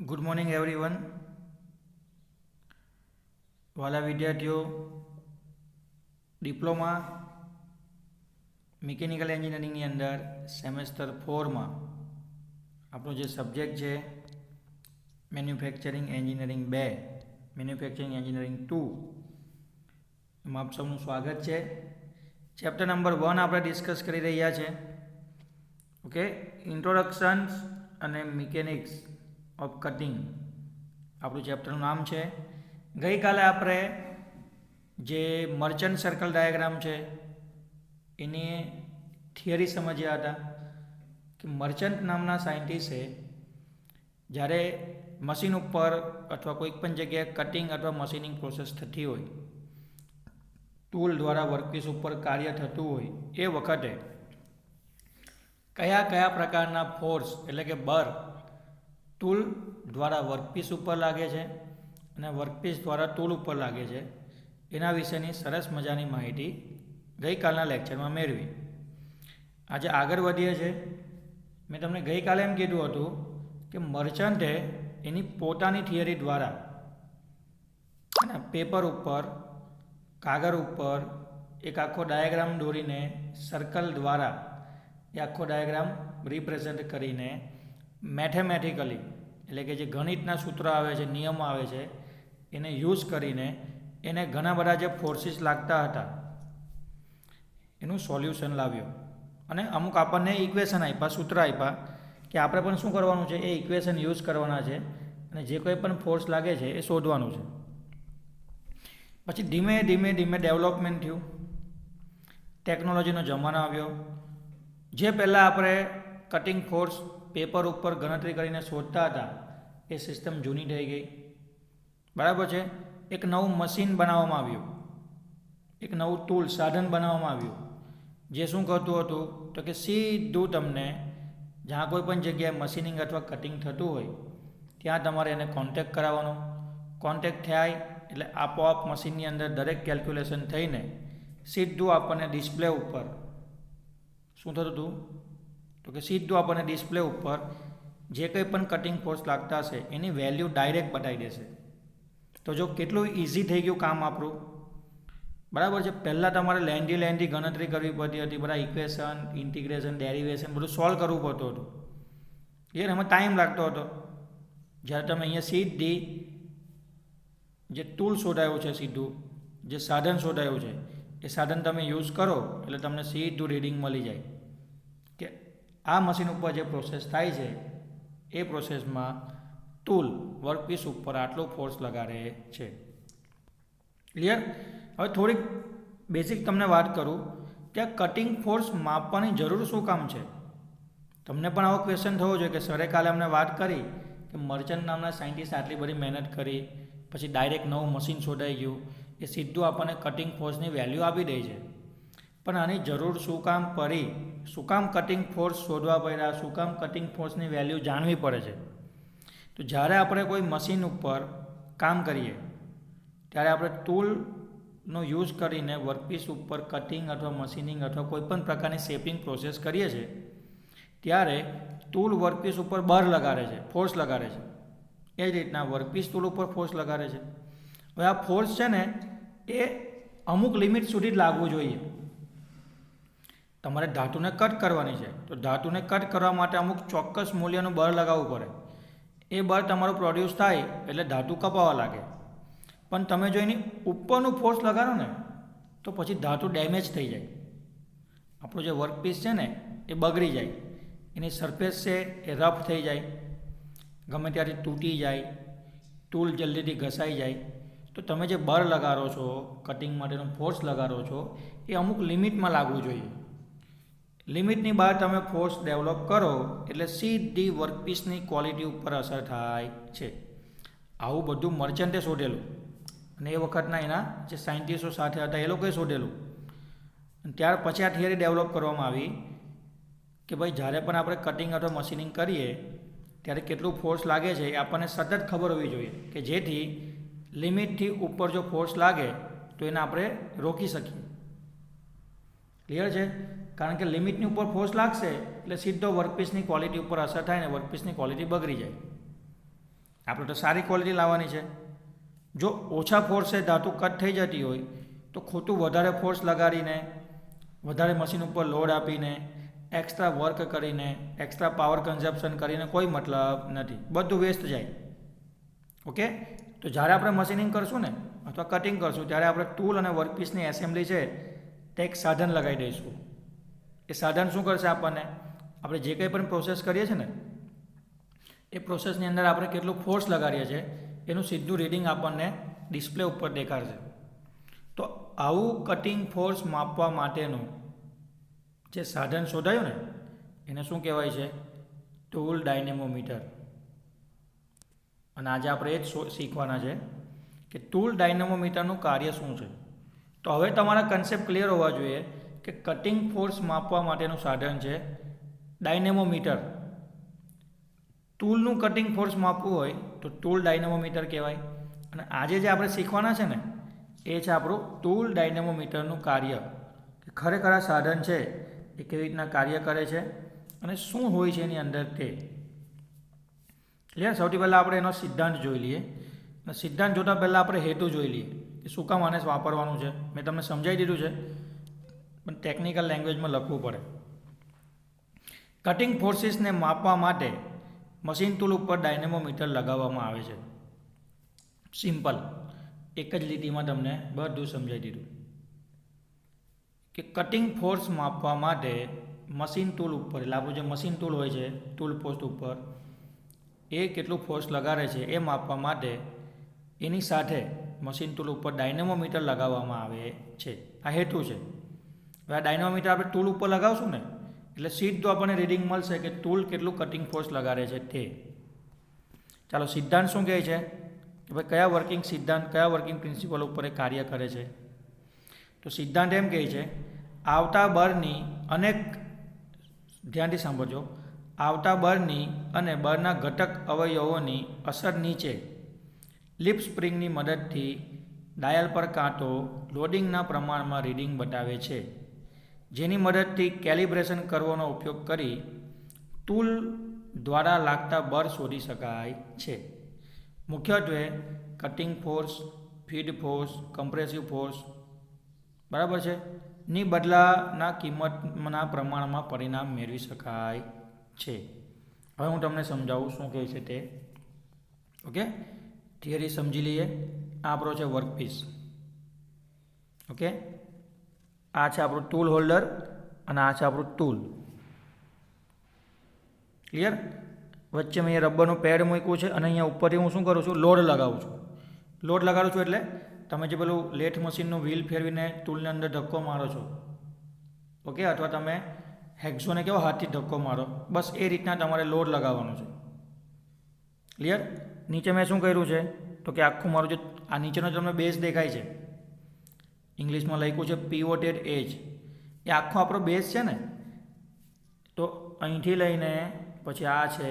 Good morning everyone. વાલા વિદ્યાર્થીઓ, diploma mechanical એન્જિનિયરિંગની અંદર સેમેસ્ટર 4માં આપણો જે સબ્જેક્ટ છે મેન્યુફેક્ચરિંગ એન્જિનિયરિંગ 2, મેન્યુફેક્ચરિંગ એન્જિનિયરિંગ 2, એમાં આપ સૌનું સ્વાગત છે. ચેપ્ટર નંબર 1 આપણે ડિસ્કસ કરી રહ્યા છે. ઓકે, ઇન્ટ્રોડક્શન્સ અને મિકેનિક્સ ઓફ કટિંગ આપણું ચેપ્ટરનું નામ છે. ગઈકાલે આપણે જે મર્ચન્ટ સર્કલ ડાયાગ્રામ છે એની થિયરી સમજ્યા હતા કે મર્ચન્ટ નામના સાયન્ટિસ્ટે જ્યારે મશીન ઉપર અથવા કોઈક પણ જગ્યાએ કટિંગ અથવા મશીનિંગ પ્રોસેસ થતી હોય, ટૂલ દ્વારા વર્કપીસ ઉપર કાર્ય થતું હોય, એ વખતે કયા કયા પ્રકારના ફોર્સ એટલે કે બળ ટૂલ દ્વારા વર્કપીસ ઉપર લાગે છે અને વર્કપીસ દ્વારા ટૂલ ઉપર લાગે છે, એના વિશેની સરસ મજાની માહિતી ગઈકાલના લેક્ચરમાં મેળવી. આજે આગળ વધીએ છીએ. મેં તમને ગઈકાલે એમ કીધું હતું કે મર્ચન્ટે એની પોતાની થિયરી દ્વારા અને પેપર ઉપર, કાગળ ઉપર એક આખો ડાયાગ્રામ દોરીને સર્કલ દ્વારા એ આખો ડાયાગ્રામ રિપ્રેઝન્ટ કરીને મેથેમેટિકલી એટલે કે જે ગણિતના સૂત્રો આવે છે, નિયમો આવે છે, એને યુઝ કરીને એને ઘણા બધા જે ફોર્સીસ લાગતા હતા એનું સોલ્યુશન લાવ્યો અને અમુક આપણને ઇક્વેશન આપ્યા, સૂત્ર આપ્યા કે આપણે પણ શું કરવાનું છે, એ ઇક્વેશન યુઝ કરવાના છે અને જે કોઈ પણ ફોર્સ લાગે છે એ શોધવાનું છે. પછી ધીમે ધીમે ધીમે ડેવલપમેન્ટ થયું, ટેકનોલોજીનો જમાનો આવ્યો. જે પહેલાં આપણે કટિંગ ફોર્સ પેપર ઉપર ગણતરી કરીને શોધતા હતા એ સિસ્ટમ જૂની થઈ ગઈ. બરાબર છે. એક નવું મશીન બનાવવામાં આવ્યું, એક નવું ટૂલ, સાધન બનાવવામાં આવ્યું, જે શું કરતું હતું તો કે સીધું તમને જ્યાં કોઈ પણ જગ્યાએ મશીનિંગ અથવા કટિંગ થતું હોય ત્યાં તમારે એને કોન્ટેક્ટ કરાવવાનો. કોન્ટેક્ટ થાય એટલે આપોઆપ મશીનની અંદર દરેક કેલ્ક્યુલેશન થઈને સીધું આપણને ડિસ્પ્લે ઉપર શું થતું હતું તો કે સીધું આપણને ડિસ્પ્લે ઉપર જે કંઈ પણ કટિંગ ફોર્સ લાગતા હશે એની વેલ્યુ ડાયરેક્ટ બતાવી દેશે. તો જો કેટલું ઇઝી થઈ ગયું કામ આપણું. બરાબર છે. પહેલાં તમારે લેન્ધી ગણતરી કરવી પડતી હતી, બધા ઇક્વેશન, ઇન્ટિગ્રેશન, ડેરિવેશન બધું સોલ્વ કરવું પડતું હતું. ક્લિયર? એમાં ટાઈમ લાગતો હતો. જ્યારે તમે અહીંયા સીધી જે ટૂલ શોધાયું છે, સીધું જે સાધન શોધાયું છે એ સાધન તમે યુઝ કરો એટલે તમને સીધું રીડિંગ મળી જાય કે આ મશીન ઉપર જે પ્રોસેસ થાય છે એ પ્રોસેસમાં ટૂલ વર્કપીસ ઉપર આટલો ફોર્સ લગાડે છે. ક્લિયર? હવે થોડીક બેઝિક તમને વાત કરું કે આ કટિંગ ફોર્સ માપવાની જરૂર શું કામ છે. તમને પણ આવો ક્વેશ્ચન થવો જોઈએ કે સરે કાલે અમને વાત કરી કે મર્ચન્ટ નામના સાયન્ટિસ્ટ આટલી બધી મહેનત કરી, પછી ડાયરેક્ટ નવું મશીન શોધાઈ ગયું, એ સીધું આપણને કટિંગ ફોર્સની વેલ્યુ આપી દે છે. પણ આની જરૂર શું કામ પડી? શું કામ કટિંગ ફોર્સ શોધવા પડ્યા? શું કામ કટિંગ ફોર્સની વેલ્યુ જાણવી પડે છે? તો જ્યારે આપણે કોઈ મશીન ઉપર કામ કરીએ ત્યારે આપણે ટૂલનો યુઝ કરીને વર્કપીસ ઉપર કટિંગ અથવા મશીનિંગ અથવા કોઈપણ પ્રકારની શેપિંગ પ્રોસેસ કરીએ છીએ ત્યારે ટૂલ વર્કપીસ ઉપર બળ લગાડે છે, ફોર્સ લગાડે છે. એ જ રીતના વર્કપીસ ટૂલ ઉપર ફોર્સ લગાડે છે. હવે આ ફોર્સ છે ને એ અમુક લિમિટ સુધી જ લાગવું જોઈએ. તમારે ધાતુને કટ કરવાની છે તો ધાતુને કટ કરવા માટે અમુક ચોક્કસ મૂલ્યનું બળ લગાવવું પડે. એ બળ તમારું પ્રોડ્યુસ થાય એટલે ધાતુ કપાવા લાગે. પણ તમે જો એની ઉપરનું ફોર્સ લગાડો ને તો પછી ધાતુ ડેમેજ થઈ જાય. આપણું જે વર્કપીસ છે ને એ બગડી જાય, એની સરફેસ છે એ રફ થઈ જાય, ગમે ત્યાંથી તૂટી જાય, ટૂલ જલ્દીથી ઘસાઈ જાય. તો તમે જે બળ લગાડો છો, કટિંગ માટેનો ફોર્સ લગાડો છો, એ અમુક લિમિટમાં લાગવું જોઈએ. લિમિટની બહાર તમે ફોર્સ ડેવલપ કરો એટલે સીધી વર્કપીસની ક્વોલિટી ઉપર અસર થાય છે. આવું બધું મર્ચન્ટે શોધેલું અને એ વખતના એના જે સાયન્ટિસ્ટો સાથે હતા એ લોકોએ શોધેલું. અને ત્યાર પછી આ થિયરી ડેવલપ કરવામાં આવી કે ભાઈ જ્યારે પણ આપણે કટિંગ અથવા મશીનિંગ કરીએ ત્યારે કેટલું ફોર્સ લાગે છે એ આપણને સતત ખબર હોવી જોઈએ કે જેથી લિમિટથી ઉપર જો ફોર્સ લાગે તો એને આપણે રોકી શકીએ. ક્લિયર છે? કારણ કે લિમિટની ઉપર ફોર્સ લાગશે એટલે સીધો વર્કપીસની ક્વોલિટી ઉપર અસર થાય ને વર્કપીસની ક્વોલિટી બગડી જાય. આપણે તો સારી ક્વોલિટી લાવવાની છે. જો ઓછા ફોર્સે ધાતુ કટ થઈ જતી હોય તો ખોટું વધારે ફોર્સ લગાડીને, વધારે મશીન ઉપર લોડ આપીને, એક્સ્ટ્રા વર્ક કરીને, એક્સ્ટ્રા પાવર કન્ઝપ્શન કરીને કોઈ મતલબ નથી, બધું વેસ્ટ જાય. ઓકે, તો જ્યારે આપણે મશીનિંગ કરશું ને અથવા કટિંગ કરશું ત્યારે આપણે ટૂલ અને વર્કપીસની એસેમ્બલી છે તે એક સાધન લગાવી દઈશું. એ સાધન શું કરશે આપણને, આપણે જે કંઈ પણ પ્રોસેસ કરીએ છીએ ને એ પ્રોસેસની અંદર આપણે કેટલું ફોર્સ લગાડીએ છીએ એનું સીધું રીડિંગ આપણને ડિસ્પ્લે ઉપર દેખાડશે. તો આવું કટિંગ ફોર્સ માપવા માટેનું જે સાધન શોધાયું ને એને શું કહેવાય છે, ટૂલ ડાયનેમોમીટર. અને આજે આપણે એ જ શીખવાના છે કે ટૂલ ડાયનેમોમીટરનું કાર્ય શું છે. તો હવે તમારા કન્સેપ્ટ ક્લિયર હોવા જોઈએ કે કટિંગ ફોર્સ માપવા માટેનું સાધન છે ડાયનેમોમીટર. ટૂલનું કટિંગ ફોર્સ માપવું હોય તો ટૂલ ડાયનેમોમીટર કહેવાય. અને આજે જે આપણે શીખવાના છે ને એ છે આપણું ટૂલ ડાયનેમોમીટરનું કાર્ય, કે ખરેખર આ સાધન છે એ કેવી રીતના કાર્ય કરે છે અને શું હોય છે એની અંદર તે. ક્લિયર? સૌથી પહેલાં આપણે એનો સિદ્ધાંત જોઈ લઈએ. અને સિદ્ધાંત જોતાં પહેલાં આપણે હેતુ જોઈ લઈએ કે શું કામ આને વાપરવાનું છે. મેં તમને સમજાવી દીધું છે પણ ટેકનિકલ લેંગ્વેજમાં લખવું પડે. કટિંગ ફોર્સીસને માપવા માટે મશીન ટૂલ ઉપર ડાયનેમોમીટર લગાવવામાં આવે છે. સિમ્પલ, એક જ લીટીમાં તમને બધું સમજાવી દીધું કે કટિંગ ફોર્સ માપવા માટે મશીન ટૂલ ઉપર, એટલે આપણું જે મશીન ટૂલ હોય છે ટૂલ પોસ્ટ ઉપર એ કેટલું ફોર્સ લગાડે છે એ માપવા માટે એની સાથે મશીન ટૂલ ઉપર ડાયનેમોમીટર લગાવવામાં આવે છે. આ હેતુ છે. હવે આ ડાયનેમોમીટર આપણે ટૂલ ઉપર લગાવશું ને એટલે સીધું આપણને રીડિંગ મળશે કે ટૂલ કેટલું કટિંગ ફોર્સ લગાડે છે તે. ચાલો, સિદ્ધાંત શું કહે છે કે ભાઈ કયા વર્કિંગ સિદ્ધાંત, કયા વર્કિંગ પ્રિન્સિપલ ઉપર એ કાર્ય કરે છે. તો સિદ્ધાંત એમ કહે છે, આવતા બળની અનેક, ધ્યાનથી સાંભળજો, આવતા બળની અને બળના ઘટક અવયવોની અસર નીચે લિપ સ્પ્રિંગની મદદથી ડાયલ પર કાંટો લોડિંગના પ્રમાણમાં રીડિંગ બતાવે છે, જેની મદદથી કેલિબ્રેશન કર્વનો ઉપયોગ કરી ટૂલ દ્વારા લાગતા બળ શોધી શકાય છે. મુખ્યત્વે cutting force, feed force, compressive force, બરાબર છે, ની બદલાના કિંમતના પ્રમાણમાં પરિણામ મેળવી શકાય છે. હવે હું તમને સમજાવું શું કહે છે તે. ઓકે, થિયરી સમજી લઈએ. આ આપણો છે વર્કપીસ. ઓકે, આ છે આપણું ટૂલ હોલ્ડર અને આ છે આપણું ટૂલ. ક્લિયર? વચ્ચે મેં અહીંયા રબરનું પેડ મૂક્યું છે અને અહીંયા ઉપરથી હું શું કરું છું, લોડ લગાવું છું. લોડ લગાડું છું એટલે તમે જે પેલું લેથ મશીનનું વ્હીલ ફેરવીને ટૂલની અંદર ધક્કો મારો છો, ઓકે, અથવા તમે હેક્ઝોને કેવો હાથથી ધક્કો મારો, બસ એ રીતના તમારે લોડ લગાવવાનો છે. ક્લિયર? નીચે મેં શું કર્યું છે તો કે આખું મારું જે આ નીચેનો તમને બેઝ દેખાય છે, ઇંગ્લિશમાં લખ્યું છે પિવોટેડ એજ, એ આખો આપણો બેઝ છે ને, તો અહીંથી લઈને પછી આ છે,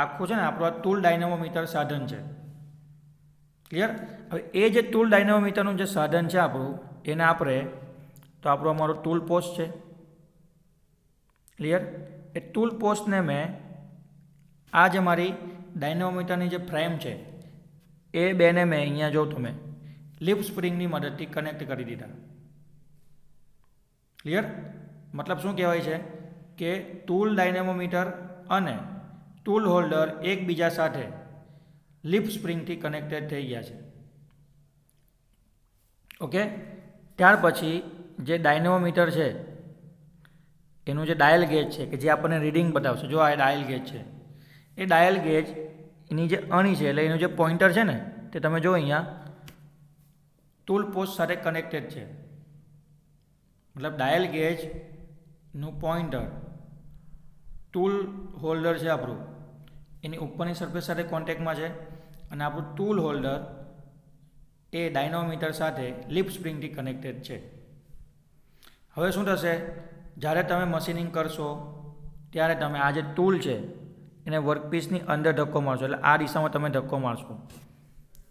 આખું છે ને આપણું આ ટૂલ ડાયનેમોમીટર સાધન છે. ક્લિયર? હવે એ જે ટૂલ ડાયનેમોમીટરનું જે સાધન છે આપણું, એને આપણે, તો આપણું અમારું ટૂલ પોસ્ટ છે. ક્લિયર? એ ટૂલ પોસ્ટને મેં આ જે મારી ડાયનેમોમીટરની જે ફ્રેમ છે એ બેને મેં અહીંયા જો તમે લિપ સ્પ્રિંગની મદદથી કનેક્ટ કરી દીધા. ક્લિયર? મતલબ શું કહેવાય છે કે ટૂલ ડાયનેમોમીટર અને ટૂલ હોલ્ડર એકબીજા સાથે લિપ સ્પ્રિંગથી કનેક્ટેડ થઈ ગયા છે. ઓકે, ત્યાર પછી જે ડાયનેમોમીટર છે એનું જે ડાયલ ગેજ છે કે જે આપણને રીડિંગ બતાવશે, જો આ ડાયલ ગેજ છે, એ ડાયલ ગેજ એની જે અણી છે એટલે એનું જે પોઇન્ટર છે ને તે તમે જો અહીંયા ટૂલ પોસ્ટ સાથે કનેક્ટેડ છે. મતલબ ડાયલ ગેજનું પોઇન્ટર ટૂલ હોલ્ડર છે આપણું, એની ઉપરની સરફેસ સાથે કોન્ટેક્ટમાં છે અને આપણું ટૂલ હોલ્ડર એ ડાયનેમોમીટર સાથે લિપ સ્પ્રિંગથી કનેક્ટેડ છે. હવે શું થશે, જ્યારે તમે મશીનિંગ કરશો ત્યારે તમે આ જે ટૂલ છે એને વર્કપીસની અંદર ધક્કો મારશો, એટલે આ દિશામાં તમે ધક્કો મારશો,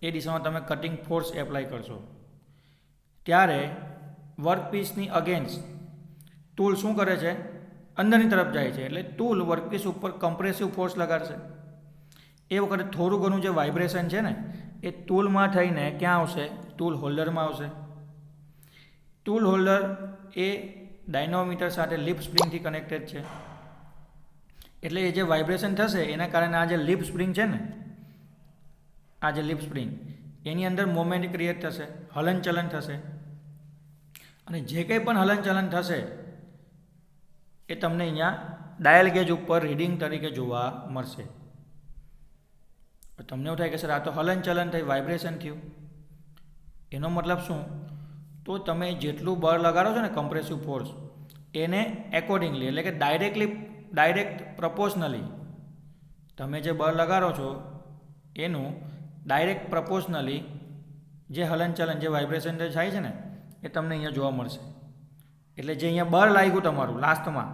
એ દિશામાં તમે કટિંગ ફોર્સ એપ્લાય કરશો, ત્યારે વર્કપીસની અગેન્સ્ટ ટૂલ શું કરે છે, અંદરની તરફ જાય છે, એટલે ટૂલ વર્કપીસ ઉપર કમ્પ્રેસિવ ફોર્સ લગાડશે. એ વખતે થોડું ઘણું જે વાઇબ્રેશન છે ને એ ટૂલમાં થઈને ક્યાં આવશે? ટૂલ હોલ્ડરમાં આવશે. ટૂલ હોલ્ડર એ ડાયનેમોમીટર સાથે લિપ સ્પ્રિંગથી કનેક્ટેડ છે. એટલે એ જે વાઇબ્રેશન થશે એના કારણે આ જે લિપ સ્પ્રિંગ છે ને, આ જે લિપ સ્પ્રિંગ એની અંદર મોમેન્ટ ક્રિએટ થશે, હલનચલન થશે. અને જે કંઈ પણ હલનચલન થશે એ તમને અહીંયા ડાયલ ગેજ ઉપર રીડિંગ તરીકે જોવા મળશે. તમને એવું થાય કે સર આ તો હલનચલન થઈ, વાઇબ્રેશન થયું. એનો મતલબ શું? તો તમે જેટલું બળ લગાડો છો ને કમ્પ્રેસિવ ફોર્સ એને એકોર્ડિંગલી એટલે કે ડાયરેક્ટ પ્રપોર્શનલી તમે જે બળ લગાડો છો એનું ડાયરેક્ટ પ્રપોર્શનલી જે હલનચલન જે વાઇબ્રેશન જે થાય છે ને એ તમને અહીંયા જોવા મળશે. એટલે જે અહીંયા બળ લાગ્યું તમારું લાસ્ટમાં,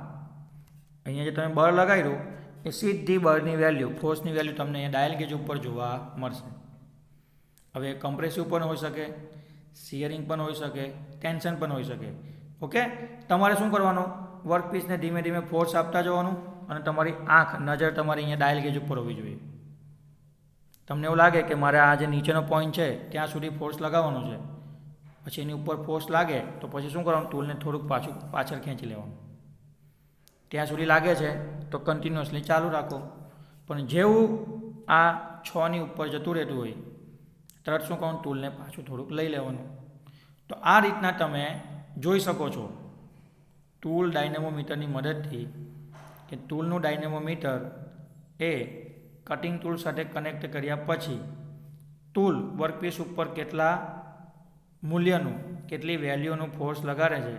અહીંયા જે તમે બળ લગાવ્યું એ સીધી બળની વેલ્યુ, ફોર્સની વેલ્યુ તમને અહીંયા ડાયલ ગેજ ઉપર જોવા મળશે. હવે કમ્પ્રેસિવ પણ હોઈ શકે, શિયરિંગ પણ હોઈ શકે, ટેન્શન પણ હોઈ શકે. ઓકે, તમારે શું કરવાનું? વર્કપીસને ધીમે ધીમે ફોર્સ આપતા જવાનું અને તમારી આંખ, નજર તમારી અહીંયા ડાયલ ગેજ ઉપર હોવી જોઈએ. તમને એવું લાગે કે મારે આ જે નીચેનો પોઈન્ટ છે ત્યાં સુધી ફોર્સ લગાવવાનો છે, પછી એની ઉપર ફોર્સ લાગે તો પછી શું કરવાનું? ટૂલને થોડુંક પાછળ ખેંચી લેવાનું. ત્યાં સુધી લાગે છે તો કન્ટિન્યુઅસલી ચાલુ રાખો. પણ જેવું આ 6ની ઉપર જતું રહેતું હોય તરત શું કહું? ટૂલને પાછું થોડુંક લઈ લેવાનું. તો આ રીતના તમે જોઈ શકો છો ટૂલ ડાયનેમોમીટરની મદદથી કે ટૂલનું ડાયનેમોમીટર એ કટિંગ ટૂલ સાથે કનેક્ટ કર્યા પછી ટૂલ વર્કપીસ ઉપર કેટલા મૂલ્યનું, કેટલી વેલ્યુનું ફોર્સ લગાડે છે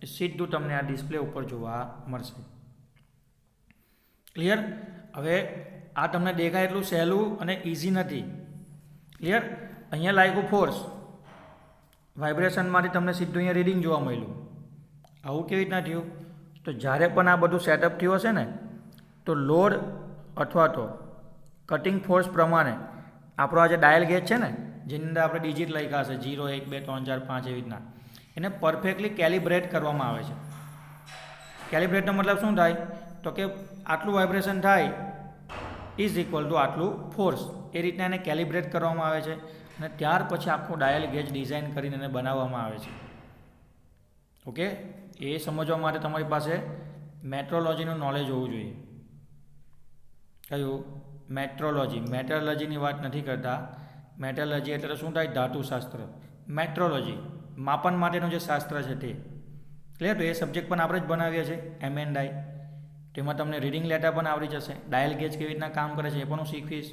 એ સીધું તમને આ ડિસ્પ્લે ઉપર જોવા મળશે. ક્લિયર? હવે આ તમને દેખાય એટલું સહેલું અને ઇઝી નથી. ક્લિયર? અહીંયા લાગ્યું ફોર્સ, વાઇબ્રેશનમાંથી તમને સીધું અહીંયા રીડિંગ જોવા મળ્યું. આવું કેવી રીતના થયું? તો જ્યારે પણ આ બધું સેટઅપ થયું હશે ને તો લોડ અથવા તો કટિંગ ફોર્સ પ્રમાણે આપણો આ જે ડાયલ ગેજ છે ને જેની અંદર આપણે ડિજિટ લખ્યા હશે 0, 1, 2, 3, 4, 5 એવી રીતના, એને પરફેક્ટલી કેલિબ્રેટ કરવામાં આવે છે. કેલિબ્રેટનો મતલબ શું થાય? તો કે આટલું વાઇબ્રેશન થાય ઇઝ ઇક્વલ ટુ આટલું ફોર્સ. એ રીતના એને કેલિબ્રેટ કરવામાં આવે છે અને ત્યાર પછી આખું ડાયલ ગેજ ડિઝાઇન કરીને એને બનાવવામાં આવે છે. ઓકે, એ સમજવા માટે તમારી પાસે મેટ્રોલોજીનું નોલેજ હોવું જોઈએ. કયું? મેટ્રોલોજી. મેટરોલોજીની વાત નથી કરતા. મેટરોલોજી એટલે શું થાય? ધાતુશાસ્ત્ર. મેટ્રોલોજી માપન માટેનું જે શાસ્ત્ર છે તે. ક્લિયર? તો એ સબ્જેક્ટ પણ આપણે જ બનાવીએ છીએ M&I. તેમાં તમને રીડિંગ લેટર પણ આવડી જશે. ડાયલ ગેજ કેવી રીતના કામ કરે છે એ પણ હું શીખવીશ.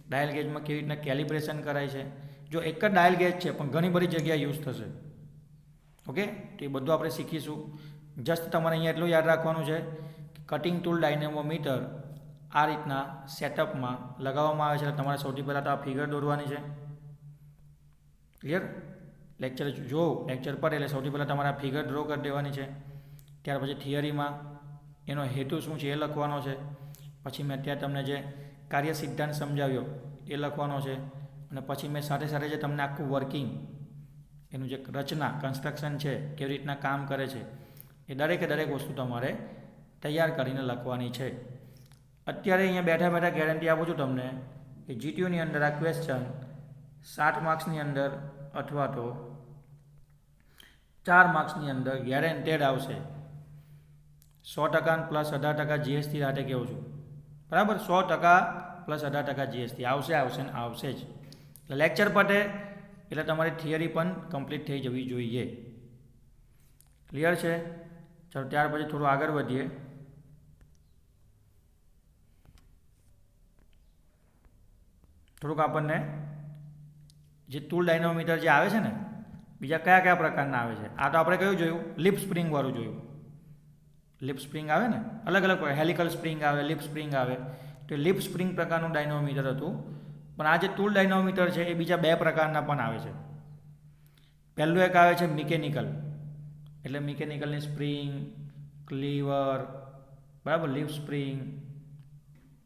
ડાયલ ગેજમાં કેવી રીતના કેલિબ્રેશન કરાય છે. જો એક જ ડાયલ ગેજ છે પણ ઘણી બધી જગ્યાએ યુઝ થશે. ઓકે, તો એ બધું આપણે શીખીશું. જસ્ટ તમારે અહીંયા એટલું યાદ રાખવાનું છે કે કટિંગ ટૂલ ડાયનેમોમીટર આ રીતના સેટઅપમાં લગાવવામાં આવે છે. તમારે સૌથી પહેલાં તો આ ફિગર દોરવાની છે. ક્લિયર? લેક્ચર જો લેક્ચર પડે એટલે સૌથી પહેલાં તમારે આ ફિગર ડ્રો કરી દેવાની છે. ત્યાર પછી થિયરીમાં એનો હેતુ શું છે એ લખવાનો છે. પછી મેં અત્યારે તમને જે કાર્ય સિદ્ધાંત સમજાવ્યો એ લખવાનો છે. અને પછી મેં સાથે સાથે જે તમને આખું વર્કિંગ એનું જે રચના કન્સ્ટ્રક્શન છે કેવી રીતના કામ કરે છે એ દરેકે દરેક વસ્તુ તમારે તૈયાર કરીને લખવાની છે. અત્યારે અહીંયા બેઠા બેઠા ગેરંટી આપું છું તમને કે GTUની અંદર આ ક્વેશ્ચન 7 માર્ક્સની અંદર અથવા તો 4 માર્ક્સની અંદર ગેરેન્ટેડ આવશે. 100% પ્લસ 18% GST સાથે કહું છું. બરાબર? 100% પ્લસ 18% GST આવશે જ. એટલે લેક્ચર પતે એટલે તમારી થિયરી પણ કમ્પ્લીટ થઈ જવી જોઈએ. ક્લિયર છે? ચાલો ત્યાર પછી થોડું આગળ વધીએ. થોડુંક આપણને જે ટૂલ ડાયનેમોમીટર જે આવે છે ને બીજા કયા કયા પ્રકારના આવે છે. આ તો આપણે કયું જોયું? લિપ સ્પ્રિંગ વાળું જોયું. લિપ સ્પ્રિંગ આવે ને, અલગ અલગ હેલિકલ સ્પ્રિંગ આવે, લિપ સ્પ્રિંગ આવે. તો લિપ સ્પ્રિંગ પ્રકારનું ડાયનેમોમીટર હતું. પણ આ જે ટૂલ ડાયનેમોમીટર છે એ બીજા 2 પ્રકારના પણ આવે છે. પહેલું એક આવે છે મિકેનિકલ, એટલે મિકેનિકલની સ્પ્રિંગ, ક્લીવર, બરાબર, લિપ સ્પ્રિંગ.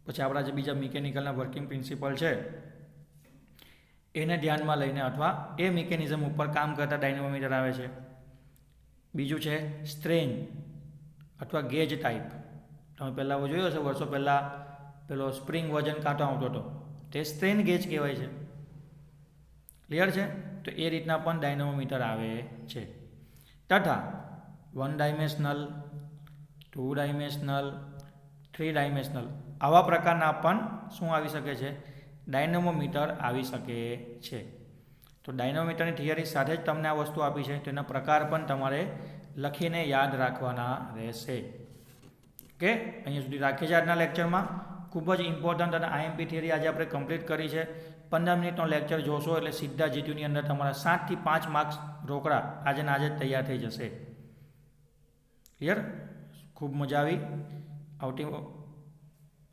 પછી આપણા જે બીજા મિકેનિકલના વર્કિંગ પ્રિન્સિપલ છે એને ધ્યાનમાં લઈને અથવા એ મિકેનિઝમ ઉપર કામ કરતા ડાયનેમોમીટર આવે છે. બીજું છે સ્ટ્રેન અથવા ગેજ ટાઈપ. તમે પહેલાં જોયો હશે વર્ષો પહેલાં પેલો સ્પ્રિંગ વજન કાંટો આવતો હતો તે સ્ટ્રેન ગેજ કહેવાય છે. ક્લિયર છે? તો એ રીતના પણ ડાયનેમોમીટર આવે છે. તથા 1 ડાયમેન્શનલ, 2 ડાયમેન્શનલ, 3 ડાયમેન્શનલ આવા પ્રકારના પણ શું આવી શકે છે? ડાયનેમોમીટર આવી શકે છે. તો ડાયનેમોમીટરની થિયરી સાથે જ તમને આ વસ્તુ આપી છે, તેના પ્રકાર પણ તમારે લખીને યાદ રાખવાના રહેશે. ઓકે, અહીંયા સુધી રાખીએ છીએ આજના લેક્ચરમાં. ખૂબ જ ઇમ્પોર્ટન્ટ અને આઈએમપી થિયરી આજે આપણે કમ્પ્લીટ કરી છે. 15 મિનિટનો લેક્ચર જોશો એટલે સીધા જીટીયુની અંદર તમારા 7 થી 5 માર્ક્સ રોકડા આજે ને આજે જ તૈયાર થઈ જશે. ક્લિયર? ખૂબ મજા આવી.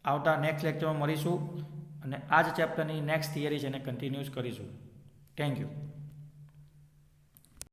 આવતા નેક્સ્ટ લેક્ચરમાં મળીશું અને આ જ ચેપ્ટરની નેક્સ્ટ થિયરી છે એને કન્ટિન્યુઅસ કરીશું. Thank you.